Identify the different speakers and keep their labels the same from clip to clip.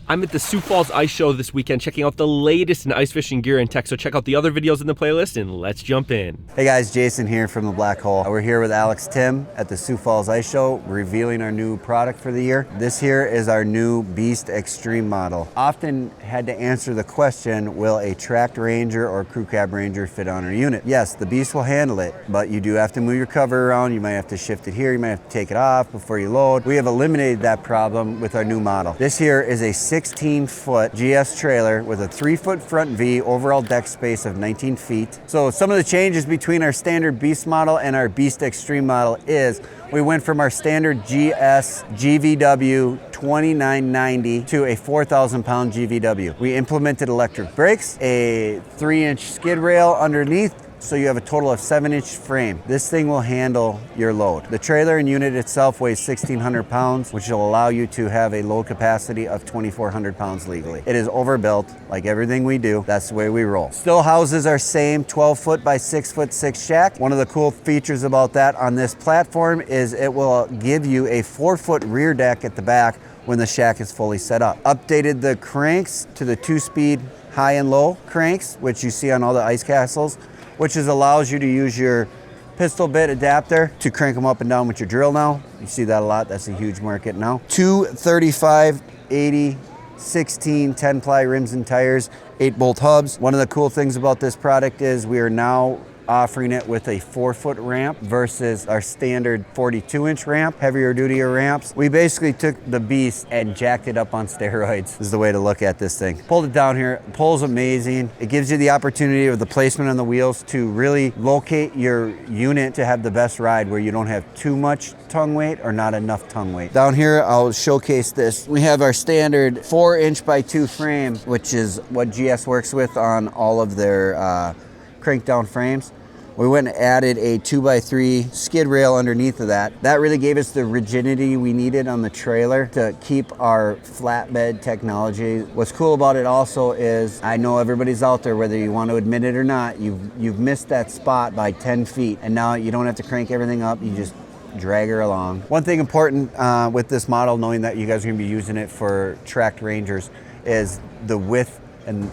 Speaker 1: I'm at the Sioux Falls Ice Show this weekend checking out the latest in ice fishing gear and tech, so check out the other videos in the playlist and let's jump in.
Speaker 2: Hey guys, Jason here from the Black Hole. We're here with Alex Tim at the Sioux Falls Ice Show, revealing our new product for the year. This here is our new Beast Extreme model. Often had to answer the question, will a tracked Ranger or crew cab Ranger fit on our unit? Yes, the Beast will handle it, but you do have to move your cover around. You might have to shift it here. You might have to take it off before you load. We have eliminated that problem with our new model. This here is a 16-foot GS trailer with a 3-foot front V, overall deck space of 19 feet. So some of the changes between our standard Beast model and our Beast Extreme model is we went from our standard GS GVW 2990 to a 4,000-pound GVW. We implemented electric brakes, a 3-inch skid rail underneath, so you have a total of 7-inch frame. This thing will handle your load. The trailer and unit itself weighs 1,600 pounds, which will allow you to have a load capacity of 2,400 pounds legally. It is overbuilt, like everything we do. That's the way we roll. Still houses our same 12-foot by 6-foot 6 shack. One of the cool features about that on this platform is it will give you a 4-foot rear deck at the back when the shack is fully set up. Updated the cranks to the 2-speed high and low cranks, which you see on all the ice castles, which allows you to use your pistol bit adapter to crank them up and down with your drill now. You see that a lot. That's a huge market now. 2 35, 80, 16, 10-ply rims and tires, 8-bolt hubs. One of the cool things about this product is we are now offering it with a 4-foot ramp versus our standard 42-inch ramp, heavier duty ramps. We basically took the Beast and jacked it up on steroids is the way to look at this thing. Pulled it down here, it pulls amazing. It gives you the opportunity of the placement on the wheels to really locate your unit to have the best ride where you don't have too much tongue weight or not enough tongue weight. Down here, I'll showcase this. We have our standard 4-inch by 2 frame, which is what GS works with on all of their crank down frames. We went and added a 2x3 skid rail underneath of that. That really gave us the rigidity we needed on the trailer to keep our flatbed technology. What's cool about it also is, I know everybody's out there, whether you want to admit it or not, you've missed that spot by 10 feet, and now you don't have to crank everything up, you just drag her along. One thing important with this model, knowing that you guys are going to be using it for tracked Rangers, is the width and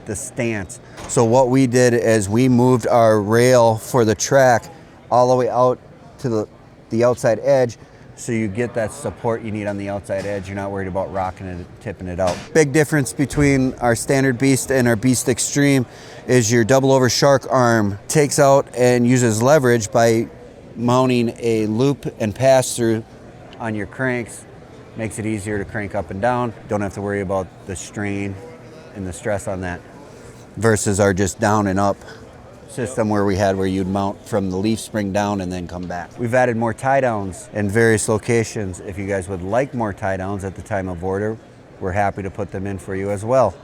Speaker 2: the stance. So what we did is we moved our rail for the track all the way out to the outside edge, so you get that support you need on the outside edge. You're not worried about rocking it, tipping it out. Big difference between our standard Beast and our Beast Extreme is your double over shark arm takes out and uses leverage by mounting a loop and pass through on your cranks. Makes it easier to crank up and down. Don't have to worry about the strain and the stress on that, versus our just down and up system where you'd mount from the leaf spring down and then come back. We've added more tie downs in various locations. If you guys would like more tie downs at the time of order, we're happy to put them in for you as well.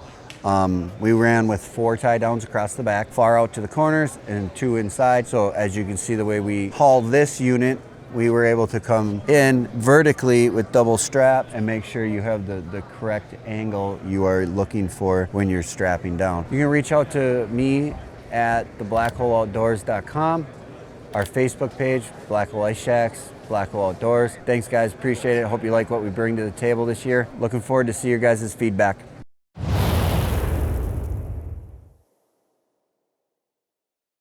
Speaker 2: We ran with 4 tie downs across the back, far out to the corners, and 2 inside. So as you can see, the way we haul this unit, we were able to come in vertically with double straps and make sure you have the correct angle you are looking for when you're strapping down. You can reach out to me at theblackholeoutdoors.com, our Facebook page, Black Hole Ice Shacks, Black Hole Outdoors. Thanks guys, appreciate it. Hope you like what we bring to the table this year. Looking forward to see your guys' feedback.